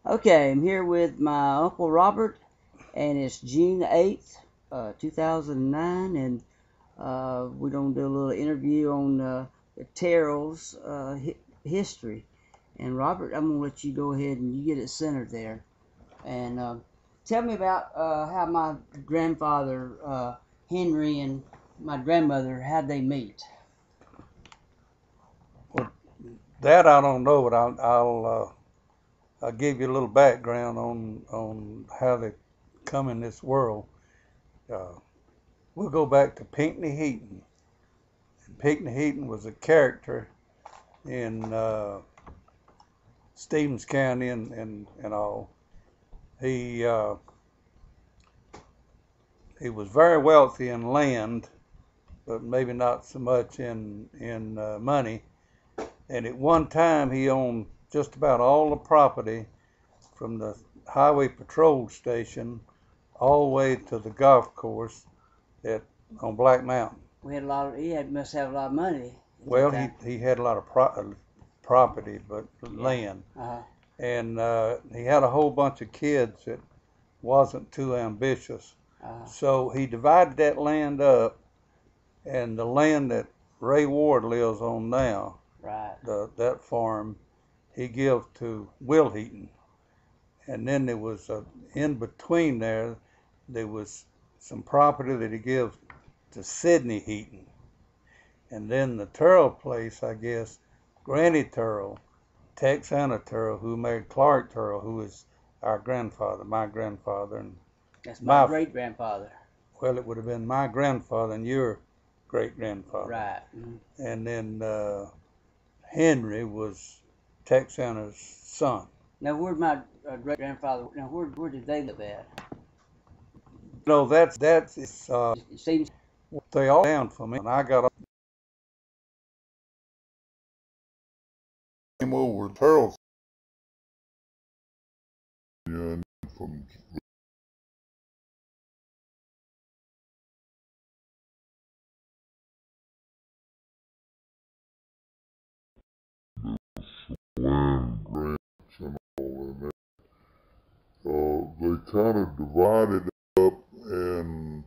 Okay, I'm here with my Uncle Robert, and it's June 8th, 2009, and we're going to do a little interview on Terrell's history. And Robert, I'm going to let you go ahead and you get it centered there. And tell me about how my grandfather, Henry, and my grandmother, how'd they meet? Well, that I don't know, but I'll give you a little background on how they come in this world. Uh, we'll go back to Pinckney Heaton. Pinckney Heaton was a character in Stevens County and all. He uh, he was very wealthy in land, but maybe not so much in money. And at one time, he owned just about all the property from the highway patrol station all the way to the golf course at on Black Mountain. He must have a lot of money. Well, he had a lot of property, but land, Uh-huh. and he had a whole bunch of kids that wasn't too ambitious. So he divided that land up, and the land that Ray Ward lives on now, Right. that farm, he gave to Will Heaton. And then there was in between there was some property that he gave to Sidney Heaton. And then the Terrell place, I guess, Granny Terrell, Texana Terrell, who married Clark Terrell, who is our grandfather, my grandfather, and that's my great grandfather. Well, it would have been my grandfather and your great grandfather. Right. Mm-hmm. And then Henry was Texana's son. Now, where'd my great grandfather? Now, where did they live at? No, that's It seems they all down for me, and I got came over to Terrell and from land grants and all in that. They kind of divided up, and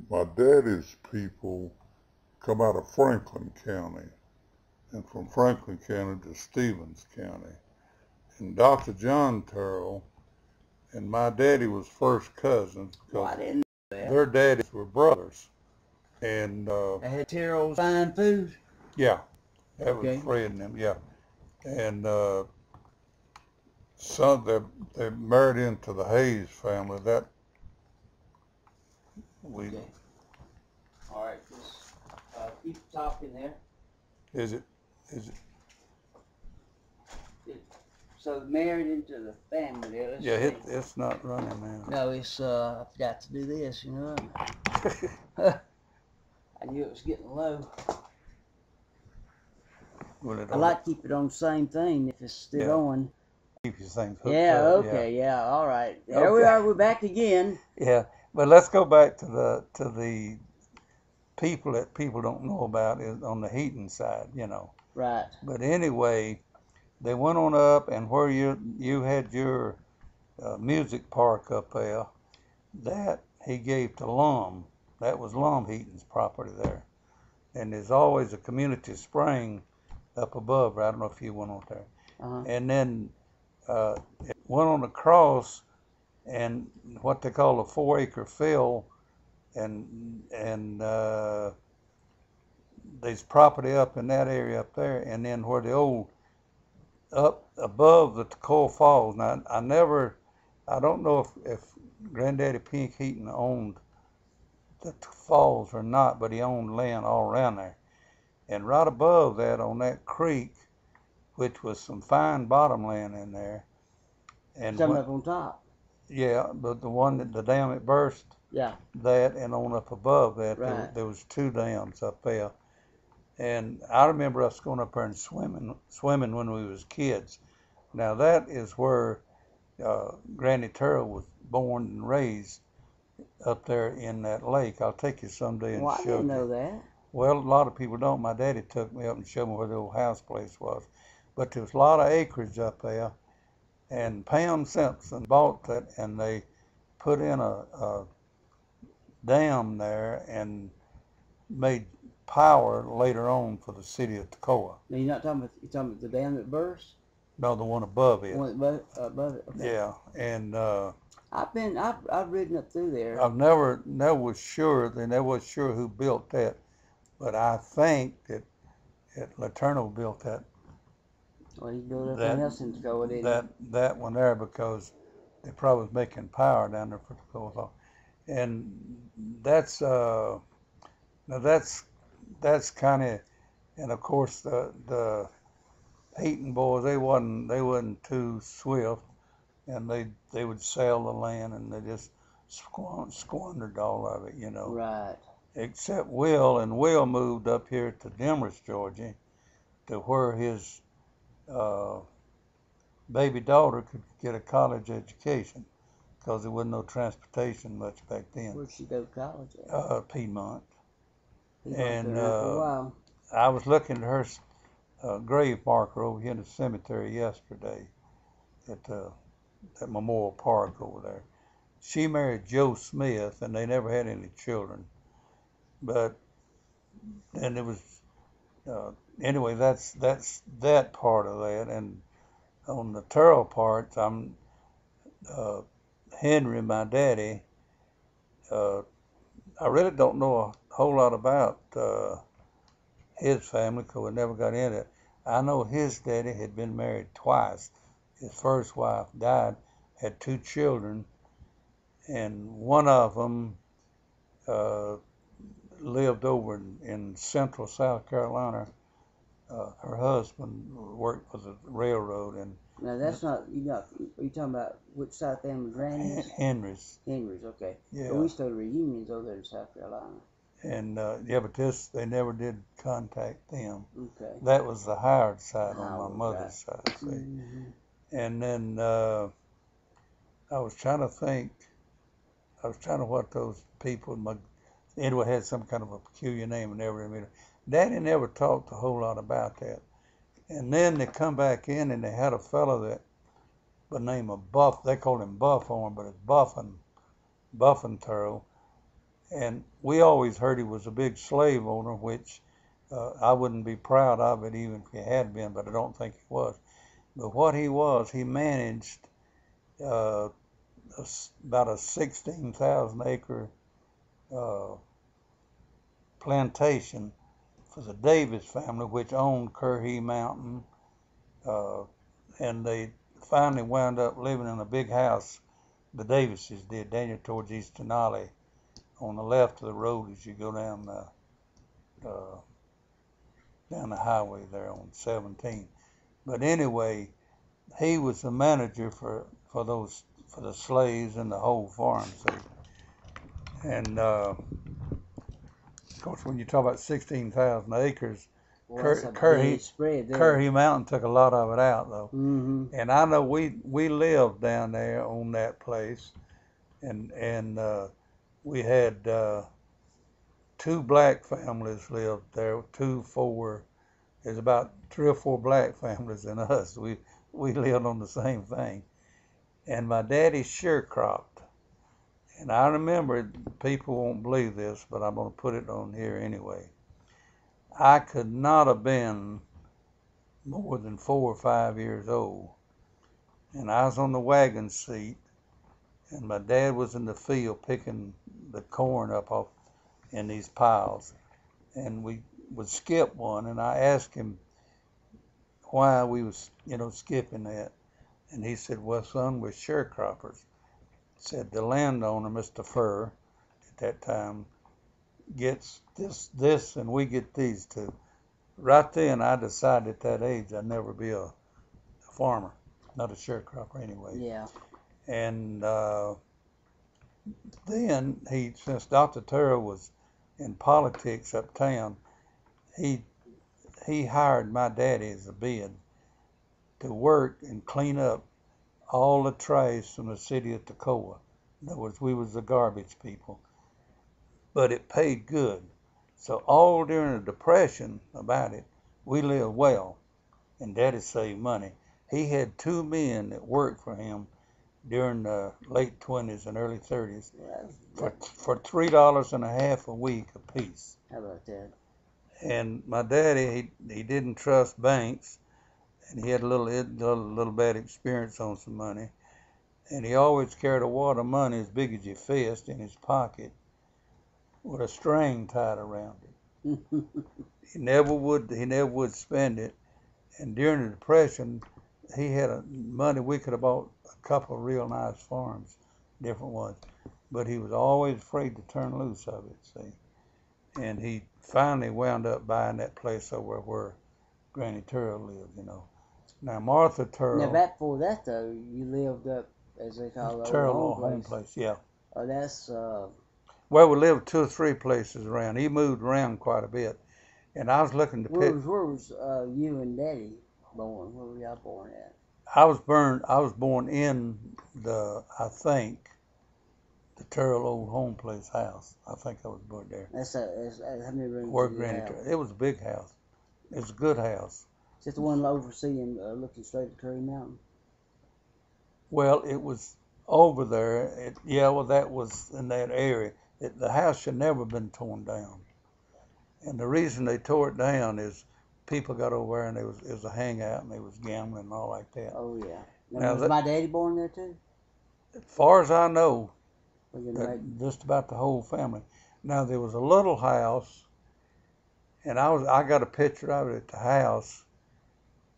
my daddy's people come out of Franklin County, and from Franklin County to Stevens County. And Dr. John Terrell and my daddy was first cousins because I didn't know that. their daddies were brothers. And They had Terrell's fine food. yeah, that Okay. was Fred and them. Yeah, and son they married into the Hayes family. That we Okay. All right, just keep talking there. is it. So married into the family there. Let's Yeah, see. it's not running now. No, it's I forgot to do this. You know. I knew it was getting low. I like to keep it on the same thing if it's still on. Keep your things hooked Yeah. up. Okay. Yeah. All right. There we are. We're back again. Yeah, but let's go back to the people that people don't know about is on the Heaton side, you know. Right. But anyway, they went on up, and where you had your music park up there, that he gave to Lum. That was Lum Heaton's property there. And there's always a community spring up above. I don't know if you went on there. Uh-huh. And then it went on across, and what they call a 4-acre fill, and there's property up in that area up there, and then where the old up above the Toccoa Falls. Now I don't know if Granddaddy Pink Heaton owned the falls or not, but he owned land all around there. And right above that, on that creek, which was some fine bottomland in there, and Something up on top. Yeah, but the one that the dam it burst. Yeah. That and on up above that, right. there was 2 dams up there. And I remember us going up there and swimming when we was kids. Now that is where Granny Terrell was born and raised, up there in that lake. I'll take you someday and Well, I show didn't you. know that. Well, a lot of people don't. My daddy took me up and showed me where the old house place was. but there was a lot of acreage up there, and Pam Simpson bought that, and they put in a dam there and made power later on for the city of Toccoa. Now you're talking about the dam that burst? No, the one above it. The one above it? Okay. Yeah, and I've ridden up through there. I've never was sure, they never was sure who built that, but I think that Laterno built that. Well, he built everything else in Toccoa, didn't he? That one there, because they probably was making power down there for Toccoa. And that's now that's kind of, and of course the Heaton boys, they wasn't too swift, and they would sell the land, and they just squandered all of it, you know. Right. Except Will, and Will moved up here to Demorest, Georgia, to where his baby daughter could get a college education, because there wasn't no transportation much back then. Where'd she go to college at? Piedmont. And And for a while. I was looking at her grave marker over here in the cemetery yesterday at that Memorial Park over there. She married Joe Smith, and they never had any children. But and it was anyway. That's that part of that. And on the Terrell part, I'm Henry, my daddy. I really don't know a whole lot about his family, because we never got into it. I know his daddy had been married twice. His first wife died, had 2 children, and one of them lived over in central South Carolina. Her husband worked for the railroad. And now that's not, are you talking about which side family, Granny's? Henry's. Henry's, okay. Yeah. But we used to go to reunions over there in South Carolina. And yeah, but they never did contact them. Okay. That was the Howard side on Howard, my mother's right. side, see. Mm-hmm. And then I was trying to think. What those people, anyway, had some kind of a peculiar name and everything. Daddy never talked a whole lot about that. And then they come back in, and they had a fellow that, by the name of Buff, they called him Buffhorn, but it's Buffin Terrell. And we always heard he was a big slave owner, which I wouldn't be proud of it even if he had been, but I don't think he was. But what he was, he managed about a 16,000 acre plantation for the Davis family, which owned Currahee Mountain, and they finally wound up living in a big house. The Davises did, down towards East Denali, on the left of the road as you go down the highway there on 17. But anyway, he was the manager for the slaves and the whole farm. See? And of course, when you talk about 16,000 acres, Currahee Mountain took a lot of it out, though. Mm-hmm. And I know we lived down there on that place, and we had 2 black families lived there. 2, 4. There's about 3 or 4 black families in us. We lived on the same thing. And my daddy sharecropped. And I remember, people won't believe this, but I'm going to put it on here anyway. I could not have been more than 4 or 5 years old. And I was on the wagon seat, and my dad was in the field picking the corn up off in these piles. And we would skip one, and I asked him why we was, skipping that. And he said, well, son, we're sharecroppers. Said the landowner, Mr. Furr, at that time, gets this, and we get these 2. Right then, I decided at that age I'd never be a farmer, not a sharecropper anyway. Yeah. And then since Dr. Terrell was in politics uptown, he hired my daddy as a bid to work and clean up all the trash from the city of Toccoa. In other words, we was the garbage people. But it paid good. So all during the Depression about it, we lived well. and Daddy saved money. He had two men that worked for him during the late 20s and early 30s for $3.50 a week apiece. How about that? And my daddy, he didn't trust banks, and he had a little bad experience on some money, and he always carried a wad of money as big as your fist in his pocket with a string tied around it. He never would spend it. And during the Depression, he had money. We could have bought a couple of real nice farms, different ones, but he was always afraid to turn loose of it. See, and he finally wound up buying that place over where Granny Terrell lived. Now Martha Terrell. Now back before that though, you lived up, as they call it, Terrell home place. Yeah. Oh, that's Well, we lived 2 or 3 places around. He moved around quite a bit, and I was looking to where was you and Daddy born? Where were y'all born at? I was born in I think, the Terrell old home place house. I think I was born there. That's how many rooms? Where Granny Terrell. It was a big house. It was a good house. Is it the one overseeing, looking straight at Curry Mountain? Well, it was over there. Well, that was in that area. The house should never have been torn down. And the reason they tore it down is people got over there and it was a hangout and they was gambling and all like that. Oh, yeah. Now was my daddy born there too? As far as I know, Just about the whole family. Now there was a little house, and I got a picture of it at the house.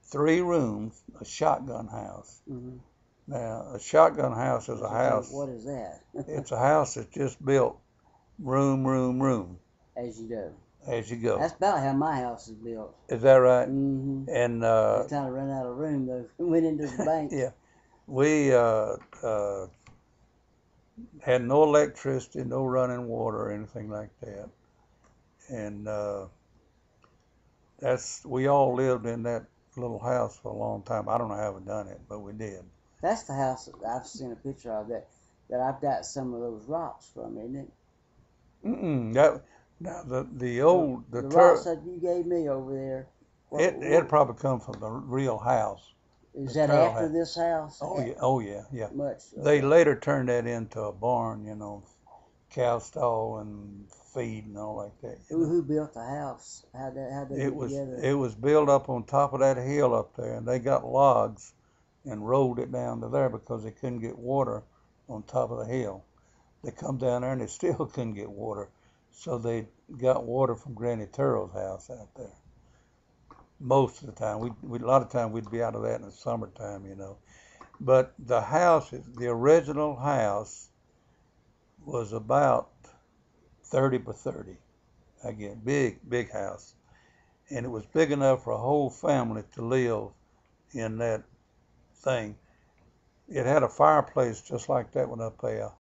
3 rooms, a shotgun house. Mm-hmm. Now a shotgun house is a house. What is that? It's a house that's just built room. As you do. As you go. That's about how my house is built. Is that right? Mm-hmm. And I kind of ran out of room though. Went into the bank. Yeah, we had no electricity, no running water or anything like that, and we all lived in that little house for a long time. I don't know how we done it, but we did. That's the house that I've seen a picture of that I've got some of those rocks from, isn't it? Now the rocks that you gave me over there. It probably come from the real house. Is that after this house? Oh yeah. Much. They later turned that into a barn, cow stall and feed and all like that. Who built the house? How'd they get together? It was built up on top of that hill up there, and they got logs and rolled it down to there because they couldn't get water on top of the hill. They come down there and they still couldn't get water, so they got water from Granny Terrell's house out there. Most of the time, a lot of time we'd be out of that in the summertime, But the house, the original house, was about 30 by 30. Again, big house, and it was big enough for a whole family to live in that thing. It had a fireplace just like that one up there,